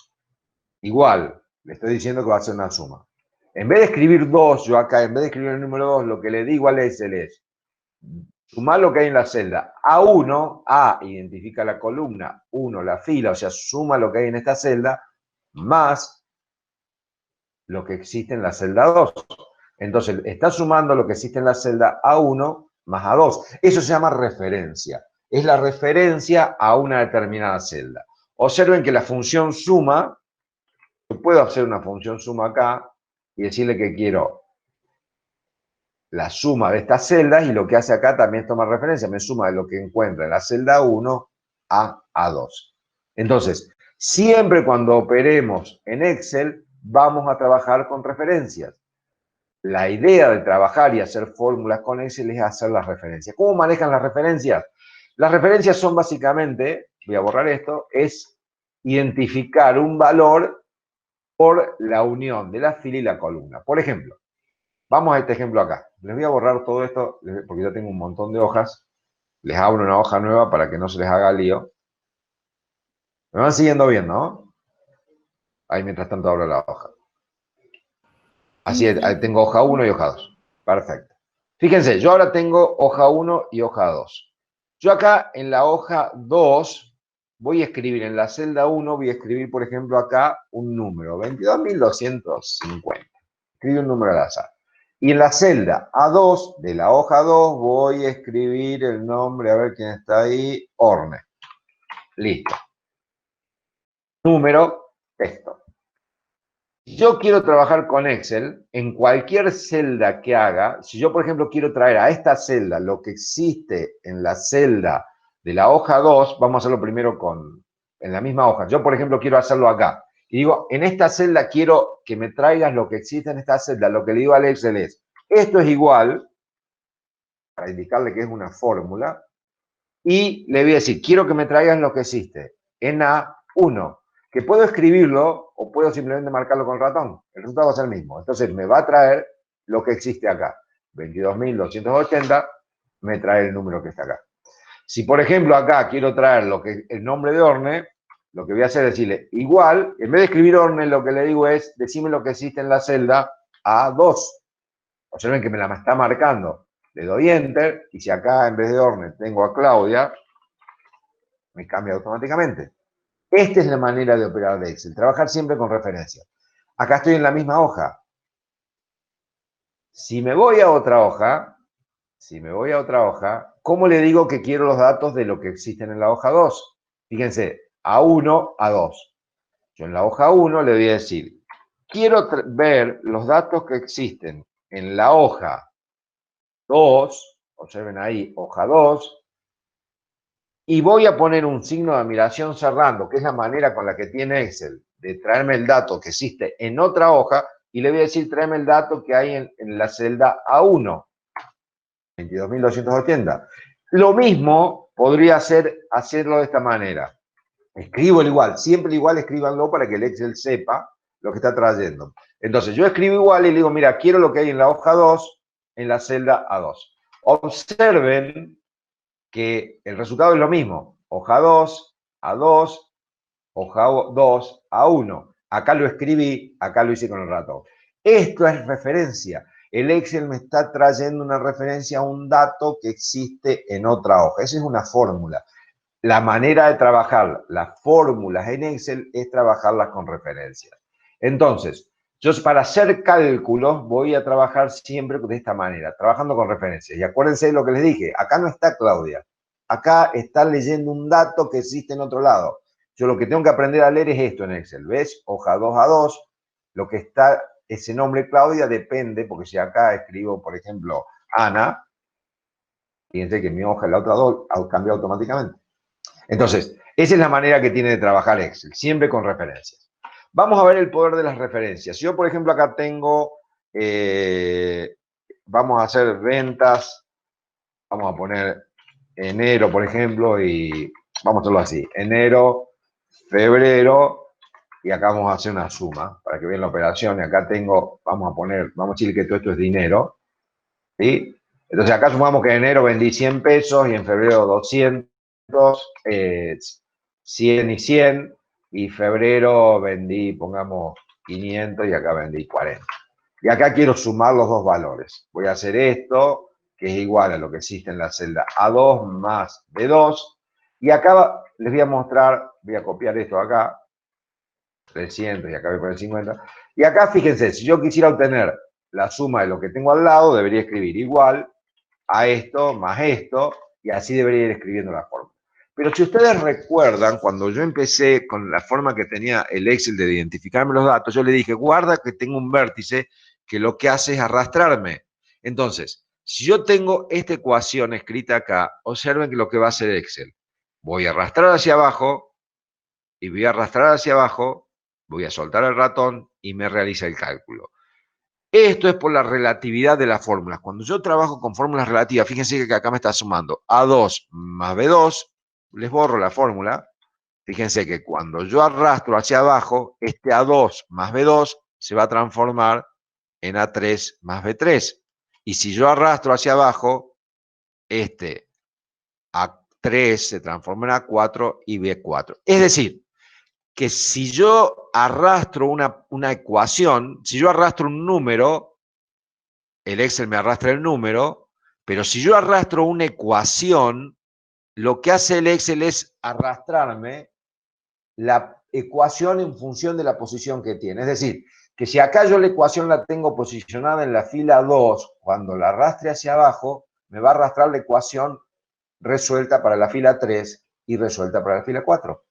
igual, le estoy diciendo que va a ser una suma. En vez de escribir 2, yo acá, en vez de escribir el número 2, lo que le digo al Excel es, sumar lo que hay en la celda. A1, A identifica la columna, 1 la fila, o sea, suma lo que hay en esta celda, más lo que existe en la celda 2. Entonces, está sumando lo que existe en la celda A1 más A2. Eso se llama referencia. Es la referencia a una determinada celda. Observen que la función suma, yo puedo hacer una función suma acá y decirle que quiero la suma de estas celdas y lo que hace acá también toma referencia, me suma de lo que encuentra en la celda 1 a A2. Entonces, siempre cuando operemos en Excel, vamos a trabajar con referencias. La idea de trabajar y hacer fórmulas con Excel es hacer las referencias. ¿Cómo manejan las referencias? Las referencias son básicamente, voy a borrar esto, es identificar un valor por la unión de la fila y la columna. Por ejemplo, vamos a este ejemplo acá. Les voy a borrar todo esto porque yo tengo un montón de hojas. Les abro una hoja nueva para que no se les haga lío. Me van siguiendo bien, ¿no? Ahí mientras tanto abro la hoja. Así es, ahí tengo hoja 1 y hoja 2. Perfecto. Fíjense, yo ahora tengo hoja 1 y hoja 2. Yo acá en la hoja 2 voy a escribir, en la celda 1 voy a escribir, por ejemplo, acá un número, 22.250. Escribo un número al azar. Y en la celda A2 de la hoja 2 voy a escribir el nombre, a ver quién está ahí, Orne. Listo. Número, texto. Si yo quiero trabajar con Excel, en cualquier celda que haga, si yo, por ejemplo, quiero traer a esta celda lo que existe en la celda de la hoja 2, vamos a hacerlo primero en la misma hoja. Yo, por ejemplo, quiero hacerlo acá. Y digo, en esta celda quiero que me traigas lo que existe en esta celda. Lo que le digo al Excel es, esto es igual, para indicarle que es una fórmula, y le voy a decir, quiero que me traigas lo que existe en A1. Que puedo escribirlo o puedo simplemente marcarlo con el ratón. El resultado va a ser el mismo. Entonces me va a traer lo que existe acá. 22.280 me trae el número que está acá. Si, por ejemplo, acá quiero traer el nombre de Orne, lo que voy a hacer es decirle igual, en vez de escribir Orne, lo que le digo es, decime lo que existe en la celda A2. Observen que me la está marcando. Le doy Enter, y si acá en vez de Orne tengo a Claudia, me cambia automáticamente. Esta es la manera de operar de Excel, trabajar siempre con referencias. Acá estoy en la misma hoja. Si me voy a otra hoja, si me voy a otra hoja, ¿cómo le digo que quiero los datos de lo que existen en la hoja 2? Fíjense, A1, A2. Yo en la hoja 1 le voy a decir, quiero ver los datos que existen en la hoja 2, observen ahí, hoja 2, y voy a poner un signo de admiración cerrando, que es la manera con la que tiene Excel de traerme el dato que existe en otra hoja, y le voy a decir, tráeme el dato que hay en la celda A1, 22.280. Lo mismo podría hacerlo de esta manera. Escribo el igual, siempre el igual escríbanlo para que el Excel sepa lo que está trayendo. Entonces yo escribo igual y le digo, mira, quiero lo que hay en la hoja 2, en la celda A2. Observen que el resultado es lo mismo. Hoja 2, A2, hoja 2, A1. Acá lo escribí, acá lo hice con el ratón. Esto es referencia. El Excel me está trayendo una referencia a un dato que existe en otra hoja. Esa es una fórmula. La manera de trabajar las fórmulas en Excel es trabajarlas con referencias. Entonces, yo para hacer cálculos voy a trabajar siempre de esta manera, trabajando con referencias. Y acuérdense de lo que les dije, acá no está Claudia. Acá está leyendo un dato que existe en otro lado. Yo lo que tengo que aprender a leer es esto en Excel. ¿Ves? Hoja 2 a 2. Lo que está, ese nombre Claudia depende, porque si acá escribo, por ejemplo, Ana, fíjense que mi hoja, la otra 2, cambia automáticamente. Entonces, esa es la manera que tiene de trabajar Excel, siempre con referencias. Vamos a ver el poder de las referencias. Yo, por ejemplo, acá tengo, vamos a hacer ventas, vamos a poner enero, por ejemplo, y vamos a hacerlo así, enero, febrero, y acá vamos a hacer una suma para que vean la operación. Y acá tengo, vamos a decir que todo esto es dinero, ¿sí? Entonces acá sumamos que en enero vendí 100 pesos y en febrero 200, 100 y 100, y febrero vendí, pongamos 500 y acá vendí 40. Y acá quiero sumar los dos valores. Voy a hacer esto, que es igual a lo que existe en la celda A2 más B2. Y acá les voy a mostrar, voy a copiar esto acá, 300 y acá voy a poner 50. Y acá fíjense, si yo quisiera obtener la suma de lo que tengo al lado, debería escribir igual a esto más esto, y así debería ir escribiendo la fórmula. Pero si ustedes recuerdan, cuando yo empecé con la forma que tenía el Excel de identificarme los datos, yo le dije, guarda que tengo un vértice que lo que hace es arrastrarme. Entonces, si yo tengo esta ecuación escrita acá, observen que lo que va a hacer Excel. Voy a arrastrar hacia abajo, y voy a arrastrar hacia abajo, voy a soltar el ratón y me realiza el cálculo. Esto es por la relatividad de las fórmulas. Cuando yo trabajo con fórmulas relativas, fíjense que acá me está sumando A2 más B2, les borro la fórmula. Fíjense que cuando yo arrastro hacia abajo, este A2 más B2 se va a transformar en A3 más B3. Y si yo arrastro hacia abajo, este A3 se transforma en A4 y B4. Es decir, que si yo arrastro una ecuación, si yo arrastro un número, el Excel me arrastra el número, pero si yo arrastro una ecuación, lo que hace el Excel es arrastrarme la ecuación en función de la posición que tiene. Es decir, que si acá yo la ecuación la tengo posicionada en la fila 2, cuando la arrastre hacia abajo, me va a arrastrar la ecuación resuelta para la fila 3 y resuelta para la fila 4.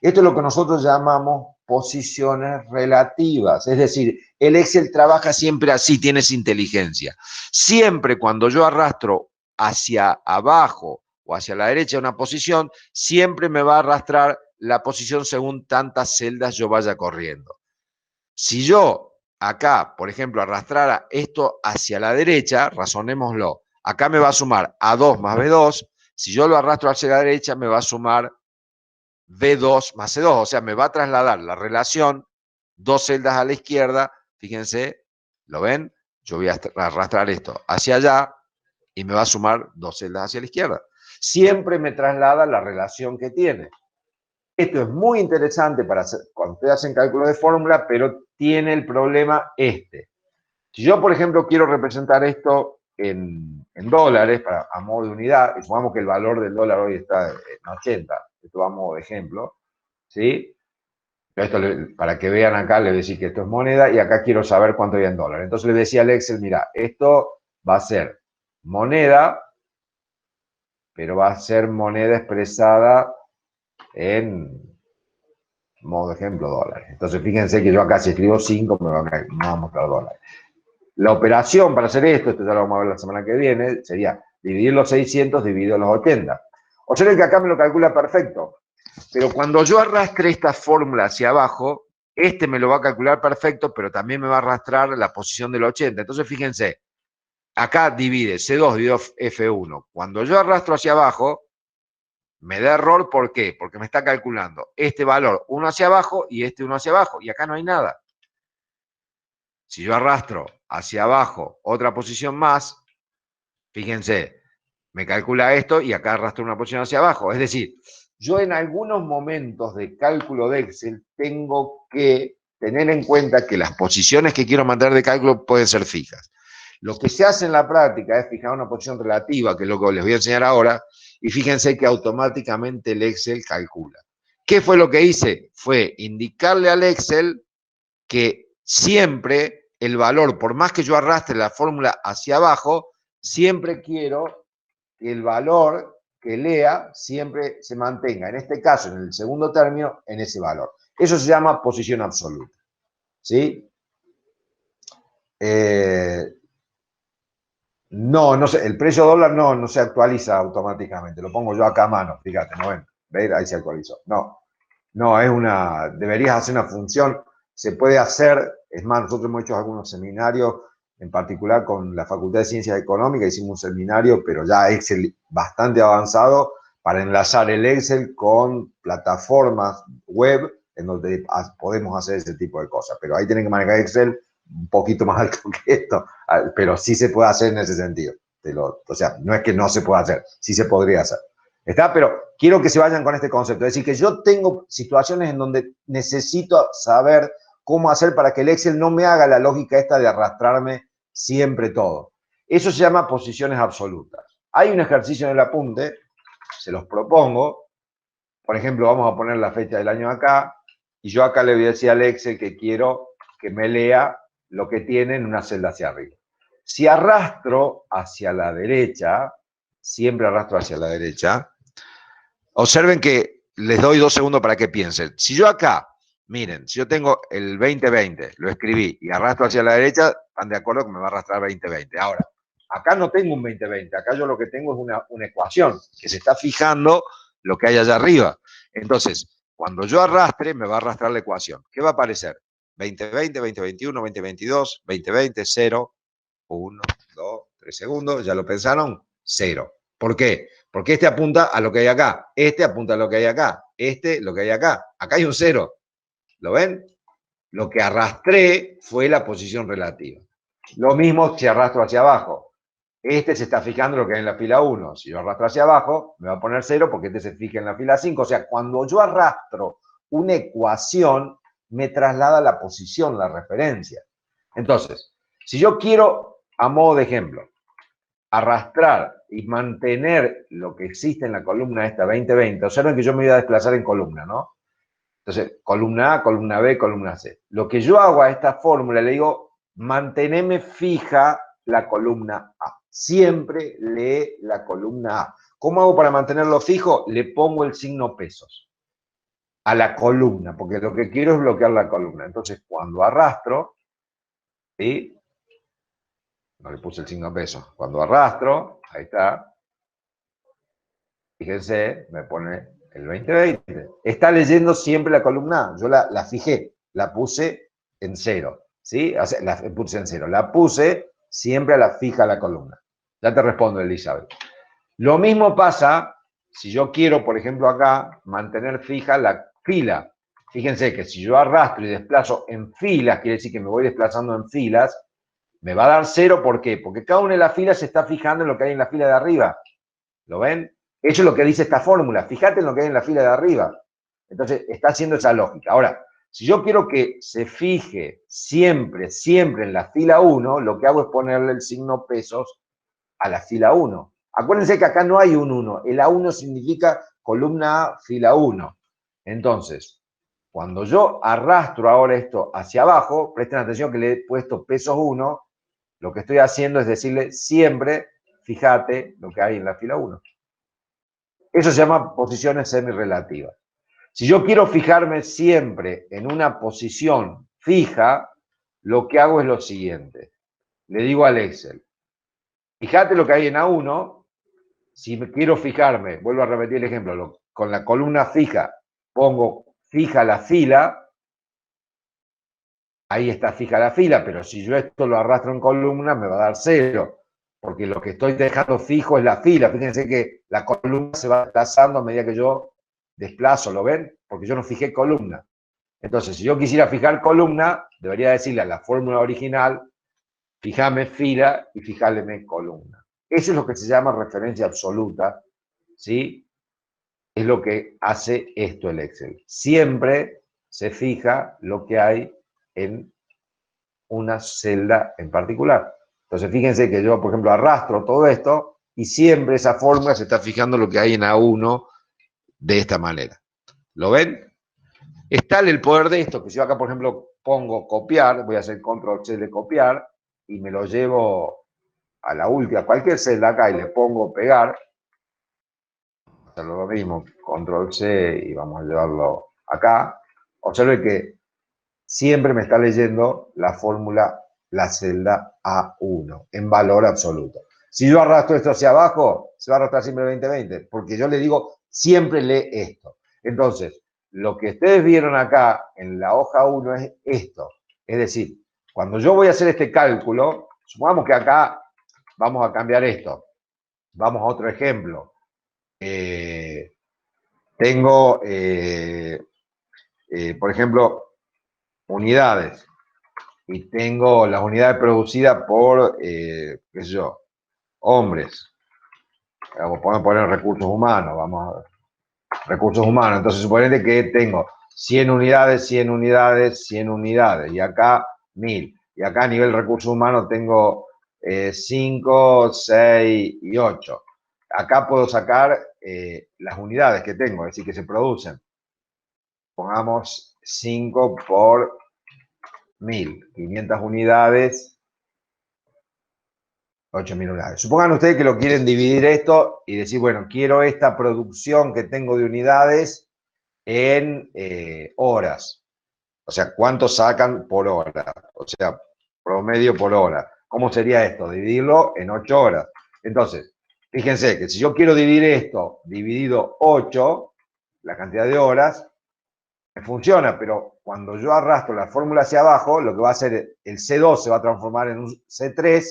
Esto es lo que nosotros llamamos posiciones relativas. Es decir, el Excel trabaja siempre así, tiene esa inteligencia. Siempre cuando yo arrastro hacia abajo o hacia la derecha una posición, siempre me va a arrastrar la posición según tantas celdas yo vaya corriendo. Si yo acá, por ejemplo, arrastrara esto hacia la derecha, razonémoslo, acá me va a sumar A2 más B2, si yo lo arrastro hacia la derecha me va a sumar B2 más C2, o sea, me va a trasladar la relación, dos celdas a la izquierda, fíjense, ¿lo ven? Yo voy a arrastrar esto hacia allá y me va a sumar dos celdas hacia la izquierda. Siempre me traslada la relación que tiene. Esto es muy interesante para hacer, cuando ustedes hacen cálculos de fórmula, pero tiene el problema este. Si yo, por ejemplo, quiero representar esto en dólares, a modo de unidad, y supongamos que el valor del dólar hoy está en 80, esto va a modo de ejemplo, ¿sí? Esto para que vean acá, les voy a decir que esto es moneda y acá quiero saber cuánto hay en dólares. Entonces le decía al Excel, mira, esto va a ser moneda, pero va a ser moneda expresada en modo ejemplo dólares. Entonces fíjense que yo acá si escribo 5 me va a mostrar dólares. La operación para hacer esto ya lo vamos a ver la semana que viene, sería dividir los 600 dividido los 80. Observen que acá me lo calcula perfecto. Pero cuando yo arrastre esta fórmula hacia abajo, este me lo va a calcular perfecto, pero también me va a arrastrar la posición del 80. Entonces fíjense, acá divide C2 dividido F1. Cuando yo arrastro hacia abajo, me da error, ¿por qué? Porque me está calculando este valor uno hacia abajo y este uno hacia abajo, y acá no hay nada. Si yo arrastro hacia abajo otra posición más, fíjense, me calcula esto y acá arrastro una posición hacia abajo. Es decir, yo en algunos momentos de cálculo de Excel tengo que tener en cuenta que las posiciones que quiero mantener de cálculo pueden ser fijas. Lo que se hace en la práctica es fijar una posición relativa, que es lo que les voy a enseñar ahora, y fíjense que automáticamente el Excel calcula. ¿Qué fue lo que hice? Fue indicarle al Excel que siempre el valor, por más que yo arrastre la fórmula hacia abajo, siempre quiero que el valor que lea siempre se mantenga, en este caso, en el segundo término, en ese valor. Eso se llama posición absoluta. ¿Sí? No sé, el precio dólar no se actualiza automáticamente, lo pongo yo acá a mano, fíjate, ¿no ven? ¿Veis? Ahí se actualizó. No, deberías hacer una función, se puede hacer, es más, nosotros hemos hecho algunos seminarios, en particular con la Facultad de Ciencias Económicas, hicimos un seminario, pero ya Excel bastante avanzado, para enlazar el Excel con plataformas web, en donde podemos hacer ese tipo de cosas, pero ahí tienen que manejar Excel un poquito más alto que esto, pero sí se puede hacer en ese sentido. O sea, no es que no se pueda hacer, sí se podría hacer. ¿Está? Pero quiero que se vayan con este concepto. Es decir, que yo tengo situaciones en donde necesito saber cómo hacer para que el Excel no me haga la lógica esta de arrastrarme siempre todo. Eso se llama posiciones absolutas. Hay un ejercicio en el apunte, se los propongo. Por ejemplo, vamos a poner la fecha del año acá, y yo acá le voy a decir al Excel que quiero que me lea lo que tiene en una celda hacia arriba. Si arrastro hacia la derecha, siempre arrastro hacia la derecha, observen que les doy 2 segundos para que piensen. Si yo acá, miren, si yo tengo el 2020, lo escribí y arrastro hacia la derecha, están de acuerdo que me va a arrastrar 2020. Ahora, acá no tengo un 2020, acá yo lo que tengo es una ecuación que se está fijando lo que hay allá arriba. Entonces, cuando yo arrastre, me va a arrastrar la ecuación. ¿Qué va a aparecer? 2020, 2021, 2022, 2020, 0, 1, 2, 3 segundos, ¿ya lo pensaron? 0. ¿Por qué? Porque este apunta a lo que hay acá, este apunta a lo que hay acá, este lo que hay acá. Acá hay un 0. ¿Lo ven? Lo que arrastré fue la posición relativa. Lo mismo si arrastro hacia abajo. Este se está fijando lo que hay en la fila 1. Si yo arrastro hacia abajo, me va a poner 0 porque este se fija en la fila 5. O sea, cuando yo arrastro una ecuación, me traslada la posición, la referencia. Entonces, si yo quiero, a modo de ejemplo, arrastrar y mantener lo que existe en la columna esta 2020, observen que yo me voy a desplazar en columna, ¿no? Entonces, columna A, columna B, columna C. Lo que yo hago a esta fórmula, le digo, manteneme fija la columna A. Siempre lee la columna A. ¿Cómo hago para mantenerlo fijo? Le pongo el signo pesos a la columna, porque lo que quiero es bloquear la columna. Entonces, cuando arrastro, ¿sí? No le puse el signo pesos. Cuando arrastro, ahí está. Fíjense, me pone el 2020. Está leyendo siempre la columna A. Yo la fijé, la puse en 0. ¿Sí? O sea, la puse en 0. La puse siempre a la fija la columna. Ya te respondo, Elizabeth. Lo mismo pasa si yo quiero, por ejemplo, acá, mantener fija la fila. Fíjense que si yo arrastro y desplazo en filas, quiere decir que me voy desplazando en filas, me va a dar 0, ¿por qué? Porque cada una de las filas se está fijando en lo que hay en la fila de arriba. ¿Lo ven? Eso es lo que dice esta fórmula. Fíjate en lo que hay en la fila de arriba. Entonces, está haciendo esa lógica. Ahora, si yo quiero que se fije siempre, siempre en la fila 1, lo que hago es ponerle el signo pesos a la fila 1. Acuérdense que acá no hay un 1. El A1 significa columna A, fila 1. Entonces, cuando yo arrastro ahora esto hacia abajo, presten atención que le he puesto pesos 1, lo que estoy haciendo es decirle siempre fíjate lo que hay en la fila 1. Eso se llama posiciones semirrelativas. Si yo quiero fijarme siempre en una posición fija, lo que hago es lo siguiente. Le digo al Excel, fíjate lo que hay en A1. Si me quiero fijarme, vuelvo a repetir el ejemplo, con la columna fija, pongo fija la fila, ahí está fija la fila, pero si yo esto lo arrastro en columna, me va a dar 0, porque lo que estoy dejando fijo es la fila. Fíjense que la columna se va desplazando a medida que yo desplazo, ¿lo ven? Porque yo no fijé columna. Entonces, si yo quisiera fijar columna, debería decirle a la fórmula original, fíjame fila y fijáleme columna. Eso es lo que se llama referencia absoluta, ¿sí? Es lo que hace esto el Excel. Siempre se fija lo que hay en una celda en particular. Entonces, fíjense que yo, por ejemplo, arrastro todo esto y siempre esa fórmula se está fijando lo que hay en A1 de esta manera. ¿Lo ven? Es tal el poder de esto que si yo acá, por ejemplo, pongo copiar, voy a hacer control-C de copiar y me lo llevo a la última, cualquier celda acá y le pongo pegar, hacerlo lo mismo, control-C y vamos a llevarlo acá. Observe que siempre me está leyendo la fórmula, la celda A1, en valor absoluto. Si yo arrastro esto hacia abajo, se va a arrastrar siempre 2020, porque yo le digo, siempre lee esto. Entonces, lo que ustedes vieron acá en la hoja 1 es esto. Es decir, cuando yo voy a hacer este cálculo, supongamos que acá vamos a cambiar esto. Vamos a otro ejemplo. Tengo, por ejemplo, unidades. Y tengo las unidades producidas por, qué sé yo, hombres. Podemos poner recursos humanos, vamos a ver. Recursos humanos. Entonces, suponete que tengo 100 unidades, 100 unidades, 100 unidades. Y acá 1000. Y acá a nivel recursos humanos tengo 5, 6 y 8. Acá puedo sacar las unidades que tengo, es decir, que se producen. Pongamos 5 por 1000. 500 unidades. 8.000 unidades. Supongan ustedes que lo quieren dividir esto y decir, bueno, quiero esta producción que tengo de unidades en horas. O sea, ¿cuánto sacan por hora? O sea, promedio por hora. ¿Cómo sería esto? Dividirlo en 8 horas. Entonces, fíjense que si yo quiero dividir esto dividido 8, la cantidad de horas, me funciona, pero cuando yo arrastro la fórmula hacia abajo, lo que va a hacer el C2 se va a transformar en un C3,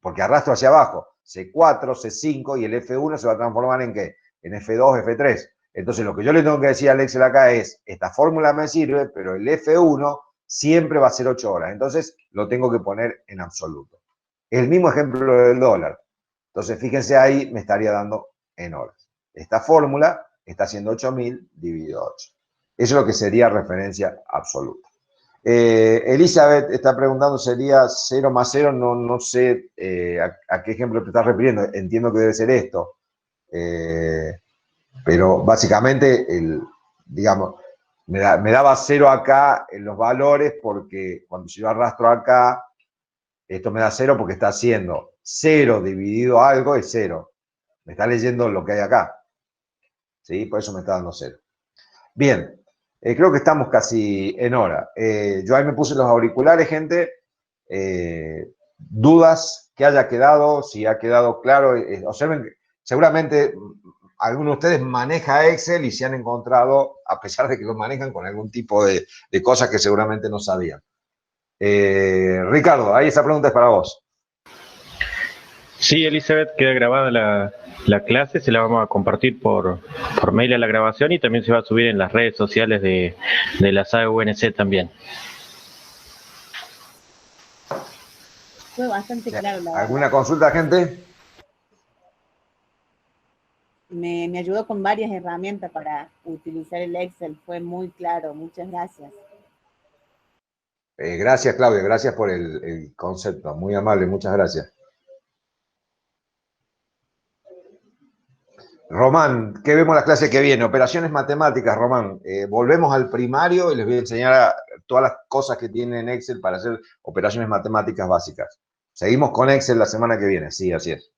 porque arrastro hacia abajo, C4, C5 y el F1 se va a transformar en ¿qué? En F2, F3. Entonces lo que yo le tengo que decir al Excel acá es, esta fórmula me sirve, pero el F1 siempre va a ser 8 horas. Entonces lo tengo que poner en absoluto. El mismo ejemplo del dólar. Entonces fíjense ahí, me estaría dando en horas. Esta fórmula está haciendo 8.000 dividido 8. Eso es lo que sería referencia absoluta. Elizabeth está preguntando, ¿sería 0 más 0? No sé a qué ejemplo te estás refiriendo. Entiendo que debe ser esto. Pero básicamente, digamos, me daba 0 acá en los valores porque cuando yo arrastro acá, esto me da 0 porque está haciendo 0 dividido algo es 0. Me está leyendo lo que hay acá. ¿Sí? Por eso me está dando 0. Bien. Creo que estamos casi en hora. Yo ahí me puse los auriculares, gente. Dudas que haya quedado, si ha quedado claro. Observen que seguramente algunos de ustedes maneja Excel y se han encontrado, a pesar de que lo manejan, con algún tipo de cosas que seguramente no sabían. Ricardo, ahí esa pregunta es para vos. Sí, Elizabeth, queda grabada la clase, se la vamos a compartir por mail a la grabación y también se va a subir en las redes sociales de la SAE UNC también. Fue bastante claro, la verdad. ¿Alguna consulta, gente? Me ayudó con varias herramientas para utilizar el Excel, fue muy claro, muchas gracias. Gracias, Claudia, gracias por el concepto, muy amable, muchas gracias. Román, ¿qué vemos la clase que viene? Operaciones matemáticas, Román. Volvemos al primario y les voy a enseñar todas las cosas que tiene en Excel para hacer operaciones matemáticas básicas. Seguimos con Excel la semana que viene, sí, así es.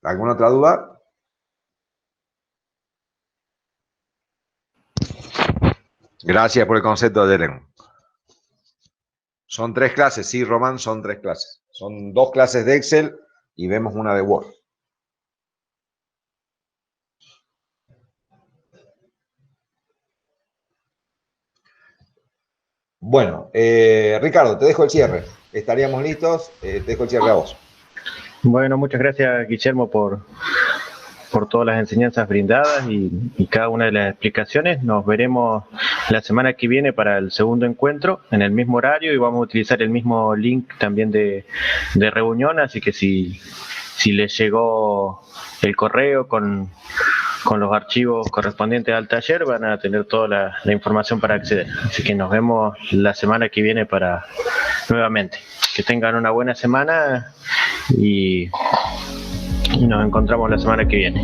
¿Alguna otra duda? Gracias por el concepto, Yeren. Son 3 clases, sí, Román, son 3 clases. Son 2 clases de Excel y vemos una de Word. Bueno, Ricardo, te dejo el cierre. Estaríamos listos, te dejo el cierre a vos. Bueno, muchas gracias, Guillermo, por todas las enseñanzas brindadas y cada una de las explicaciones. Nos veremos la semana que viene para el segundo encuentro en el mismo horario y vamos a utilizar el mismo link también de reunión, así que si les llegó el correo con los archivos correspondientes al taller, van a tener toda la información para acceder. Así que nos vemos la semana que viene nuevamente. Que tengan una buena semana y nos encontramos la semana que viene.